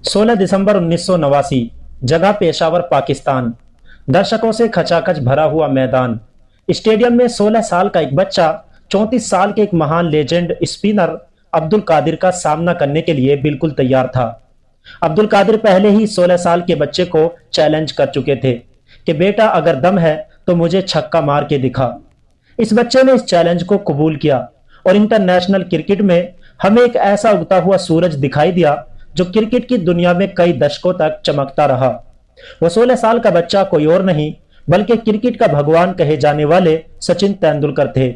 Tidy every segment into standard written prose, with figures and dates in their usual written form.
16 दिसंबर 1989। जगह पेशावर, पाकिस्तान। दर्शकों से खचाखच भरा हुआ मैदान। स्टेडियम में 16 साल का एक बच्चा 34 साल के एक महान लेजेंड स्पिनर अब्दुल कादिर का सामना करने के लिए बिल्कुल तैयार था। अब्दुल कादिर पहले ही 16 साल के बच्चे को चैलेंज कर चुके थे कि बेटा अगर दम है तो मुझे छक्का मार के दिखा। इस बच्चे ने इस चैलेंज को कबूल किया और इंटरनेशनल क्रिकेट में हमें एक ऐसा उगता हुआ सूरज दिखाई दिया जो क्रिकेट की दुनिया में कई दशकों तक चमकता रहा। वो 16 साल का बच्चा कोई और नहीं बल्कि क्रिकेट का भगवान कहे जाने वाले सचिन तेंदुलकर थे,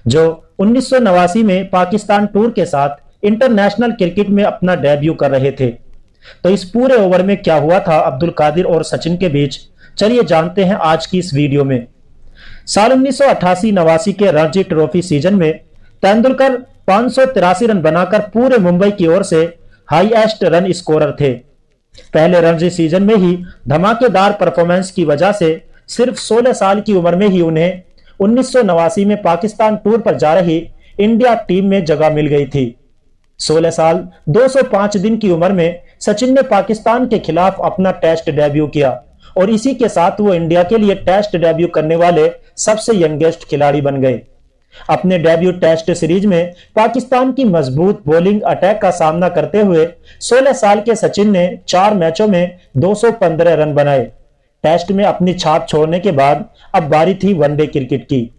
जो 1989 में पाकिस्तान टूर के साथ इंटरनेशनल क्रिकेट में अपना डेब्यू कर रहे थे। तो इस पूरे ओवर में क्या हुआ था अब्दुल कादिर और सचिन के बीच, चलिए जानते हैं आज की इस वीडियो में। साल 1988-89 के रणजी ट्रॉफी सीजन में तेंदुलकर 583 रन बनाकर पूरे मुंबई की ओर से हाईएस्ट रन स्कोरर थे। पहले रणजी सीजन में ही धमाकेदार परफॉर्मेंस की वजह से सिर्फ 16 साल की उम्र में ही उन्हें 1989 में पाकिस्तान टूर पर जा रही इंडिया टीम में जगह मिल गई थी। 16 साल 205 दिन की उम्र में सचिन ने पाकिस्तान के खिलाफ अपना टेस्ट डेब्यू किया और इसी के साथ वो इंडिया के लिए टेस्ट डेब्यू करने वाले सबसे यंगेस्ट खिलाड़ी बन गए। अपने डेब्यू टेस्ट सीरीज में पाकिस्तान की मजबूत बॉलिंग अटैक का सामना करते हुए 16 साल के सचिन ने 4 मैचों में 215 रन बनाए। टेस्ट में अपनी छाप छोड़ने के बाद अब बारी थी वनडे क्रिकेट की।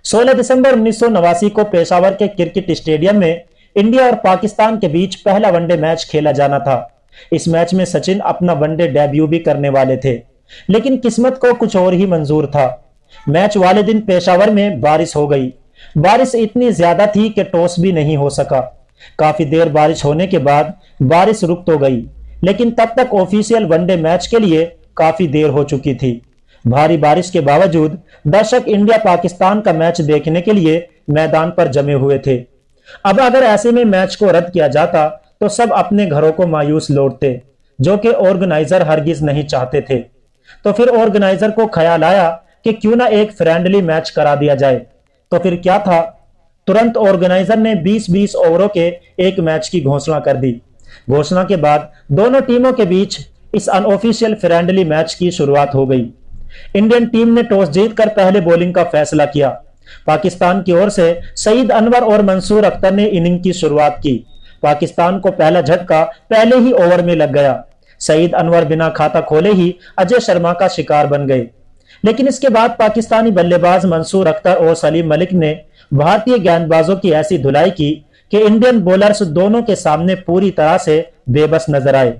16 दिसंबर 1989 को पेशावर के क्रिकेट स्टेडियम में इंडिया और पाकिस्तान के बीच पहला वनडे मैच खेला जाना था। इस मैच में सचिन अपना वनडे डेब्यू भी करने वाले थे, लेकिन किस्मत को कुछ और ही मंजूर था। मैच वाले दिन पेशावर में बारिश हो गई। बारिश इतनी ज्यादा थी कि टॉस भी नहीं हो सका। काफी देर बारिश होने के बाद बारिश रुक तो गई, लेकिन तब तक ऑफिशियल वनडे मैच के लिए काफी देर हो चुकी थी। भारी बारिश के बावजूद दर्शक इंडिया पाकिस्तान का मैच देखने के लिए मैदान पर जमे हुए थे। अब अगर ऐसे में मैच को रद्द किया जाता तो सब अपने घरों को मायूस लौटते, जो कि ऑर्गेनाइजर हरगिज नहीं चाहते थे। तो फिर ऑर्गेनाइजर को ख्याल आया कि क्यों ना एक फ्रेंडली मैच करा दिया जाए। तो फिर क्या था, तुरंत ऑर्गेनाइजर ने 20-20 ओवरों के एक मैच की घोषणा कर दी। घोषणा के बाद दोनों टीमों के बीच इस अनऑफिशियल फ्रेंडली मैच की शुरुआत हो गई। इंडियन टीम ने टॉस जीतकर पहले बॉलिंग का फैसला किया। पाकिस्तान की ओर से सईद अनवर और मंसूर अख्तर ने इनिंग की शुरुआत की। पाकिस्तान को पहला झटका पहले ही ओवर में लग गया। सईद अनवर बिना खाता खोले ही अजय शर्मा का शिकार बन गए, लेकिन इसके बाद पाकिस्तानी बल्लेबाज मंसूर अख्तर और सलीम मलिक ने भारतीय गेंदबाजों की ऐसी धुलाई की कि इंडियन बॉलर्स दोनों के सामने पूरी तरह से बेबस नजर आए।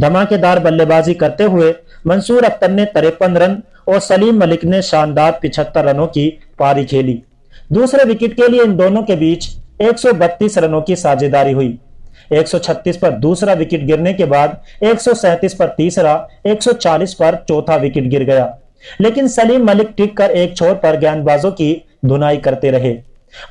धमाकेदार बल्लेबाजी करते हुए मंसूर अख्तर ने 53 रन और सलीम मलिक ने शानदार 75 रनों की पारी खेली। दूसरे विकेट के लिए इन दोनों के बीच 132 रनों की साझेदारी हुई। 136 पर दूसरा विकेट गिरने के बाद 137 पर तीसरा, 140 पर चौथा विकेट गिर गया, लेकिन सलीम मलिक टिक कर एक छोर पर गेंदबाजों की धुनाई करते रहे।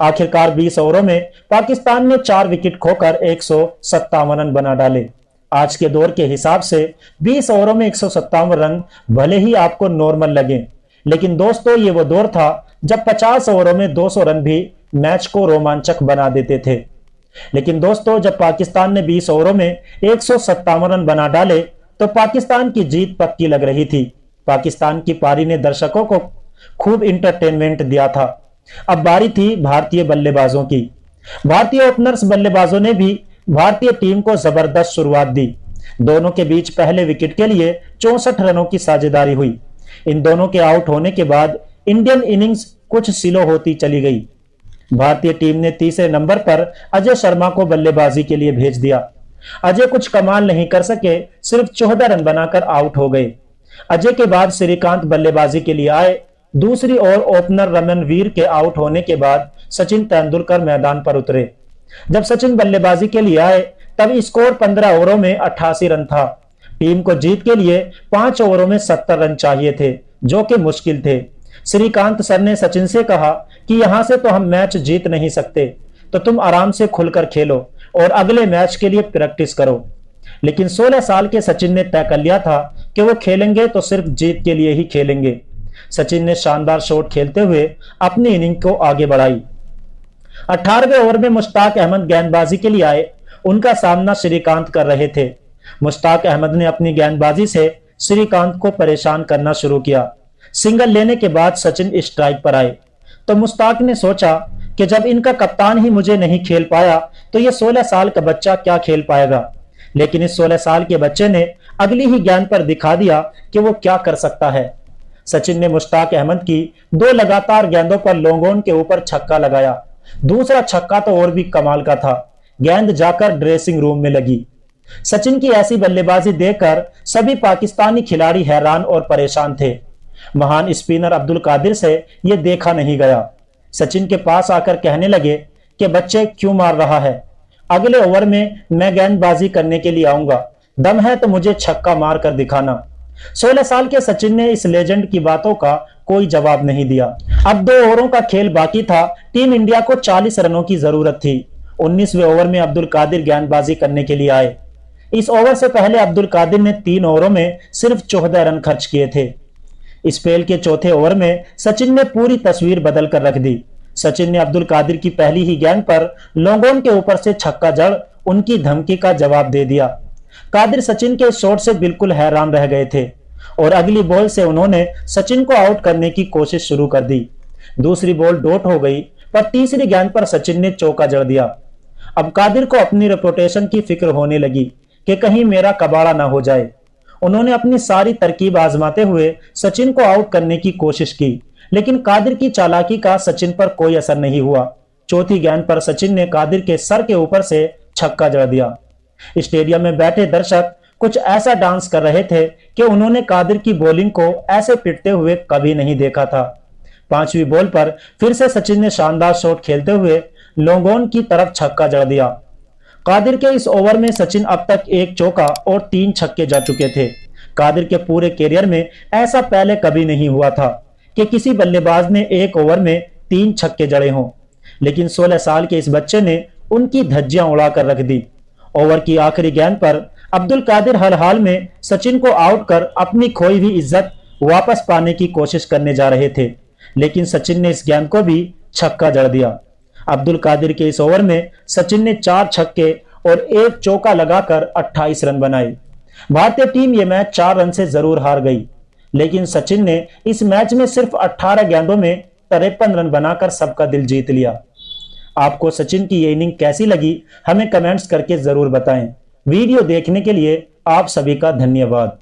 आखिरकार 20 ओवरों में पाकिस्तान ने 4 विकेट खोकर 157 रन बना डाले। आज के दौर के हिसाब से 20 ओवरों में 157 रन भले ही आपको नॉर्मल लगे, लेकिन दोस्तों ये वो दौर था जब 50 ओवरों में 200 रन भी मैच को रोमांचक बना देते थे। लेकिन दोस्तों जब पाकिस्तान ने 20 ओवरों में 157 रन बना डाले तो पाकिस्तान की जीत पक्की लग रही थी। पाकिस्तान की पारी ने दर्शकों को खूब इंटरटेनमेंट दिया था। अब बारी थी भारतीय बल्लेबाजों की। भारतीय ओपनर्स बल्लेबाजों ने भी भारतीय टीम को जबरदस्त शुरुआत दी। दोनों के बीच पहले विकेट के लिए 64 रनों की साझेदारी हुई। इन दोनों के आउट होने के बाद इंडियन इनिंग्स कुछ स्लो होती चली गई। भारतीय टीम ने तीसरे नंबर पर अजय शर्मा को बल्लेबाजी के लिए भेज दिया। अजय कुछ कमाल नहीं कर सके, सिर्फ 14 रन बनाकर आउट हो गए। अजय के बाद श्रीकांत बल्लेबाजी के लिए आए। दूसरी ओर ओपनर रमनवीर के आउट होने के बाद सचिन तेंदुलकर मैदान पर उतरे। जब सचिन बल्लेबाजी के लिए आए तब स्कोर 15 ओवरों में 88 रन था। टीम को जीत के लिए 5 ओवरों में 70 रन चाहिए थे, जो कि मुश्किल थे। श्रीकांत सर ने सचिन से कहा कि यहां से तो हम मैच जीत नहीं सकते, तो तुम आराम से खुलकर खेलो और अगले मैच के लिए प्रैक्टिस करो। लेकिन 16 साल के सचिन ने तय कर लिया था कि वो खेलेंगे तो सिर्फ जीत के लिए ही खेलेंगे। सचिन ने शानदार शॉट खेलते हुए अपनी इनिंग को आगे बढ़ाई। 18वें ओवर में मुश्ताक अहमद गेंदबाजी के लिए आए। उनका सामना श्रीकांत कर रहे थे। मुश्ताक अहमद ने अपनी गेंदबाजी से श्रीकांत को परेशान करना शुरू किया। सिंगल लेने के बाद सचिन स्ट्राइक पर आए तो मुश्ताक ने सोचा कि जब इनका कप्तान ही मुझे नहीं खेल पाया तो ये 16 साल का बच्चा क्या खेल पाएगा। लेकिन इस 16 साल के बच्चे ने अगली ही गेंद पर दिखा दिया कि वो क्या कर सकता है। सचिन ने मुश्ताक अहमद की 2 लगातार गेंदों पर लोंगोन के ऊपर छक्का लगाया। दूसरा छक्का तो और भी कमाल का था, गेंद जाकर ड्रेसिंग रूम में लगी। सचिन की ऐसी बल्लेबाजी देखकर सभी पाकिस्तानी खिलाड़ी हैरान और परेशान थे। महान स्पिनर अब्दुल कादिर से यह देखा नहीं गया। सचिन के पास आकर कहने लगे कि बच्चे क्यों मार रहा है, अगले ओवर में मैं गेंदबाजी करने के लिए आऊंगा, दम है तो मुझे छक्का मार कर दिखाना। 16 साल के सचिन ने इस लेजेंड की बातों का कोई जवाब नहीं दिया। अब 2 ओवरों का खेल बाकी था। टीम इंडिया को 40 रनों की जरूरत थी। 19वें ओवर में अब्दुल कादिर गेंदबाजी करने के लिए आए। इस ओवर से पहले अब्दुल कादिर ने 3 ओवरों में सिर्फ 14 रन खर्च किए थे। स्पेल के चौथे ओवर में सचिन ने पूरी तस्वीर बदल कर रख दी। सचिन ने अब्दुल कादिर की पहली ही गेंद पर लोंगोन के ऊपर से छक्का जड़ उनकी धमकी का जवाब दे दिया। कादिर सचिन के शॉट से बिल्कुल हैरान रह गए थे और अगली बॉल से उन्होंने सचिन को आउट करने की कोशिश शुरू कर दी। दूसरी बॉल डॉट हो गई पर तीसरी गेंद पर सचिन ने चौका जड़ दिया। अब कादिर को अपनी रेपुटेशन की फिक्र होने लगी कि कहीं मेरा कबाड़ा ना हो जाए। उन्होंने अपनी सारी तरकीब आजमाते हुए सचिन को आउट करने की कोशिश की, लेकिन कादिर की चालाकी का सचिन पर कोई असर नहीं हुआ। चौथी गेंद पर सचिन ने कादिर के सर के ऊपर से छक्का जड़ दिया। स्टेडियम में बैठे दर्शक कुछ ऐसा डांस कर रहे थे कि उन्होंने कादिर की बॉलिंग को ऐसे पिटते हुए कभी नहीं देखा था। 5वीं बॉल पर फिर से सचिन ने शानदार शॉट खेलते हुए लोंगोन की तरफ छक्का जड़ दिया। कादिर के इस ओवर में सचिन अब तक 1 चौका और 3 छक्के जा चुके थे। कादिर के पूरे कैरियर में ऐसा पहले कभी नहीं हुआ था कि किसी बल्लेबाज ने 1 ओवर में 3 छक्के जड़े हों, लेकिन 16 साल के इस बच्चे ने उनकी धज्जियां उड़ाकर रख दी। ओवर की आखिरी गेंद पर अब्दुल कादिर हर हाल में सचिन को आउट कर अपनी खोई हुई इज्जत वापस पाने की कोशिश करने जा रहे थे, लेकिन सचिन ने इस गेंद को भी छक्का जड़ दिया। अब्दुल कादिर के इस ओवर में सचिन ने 4 छक्के और 1 चौका लगाकर 28 रन बनाए। भारतीय टीम ये मैच 4 रन से जरूर हार गई, लेकिन सचिन ने इस मैच में सिर्फ 18 गेंदों में 53 रन बनाकर सबका दिल जीत लिया। आपको सचिन की ये इनिंग कैसी लगी हमें कमेंट्स करके जरूर बताएं। वीडियो देखने के लिए आप सभी का धन्यवाद।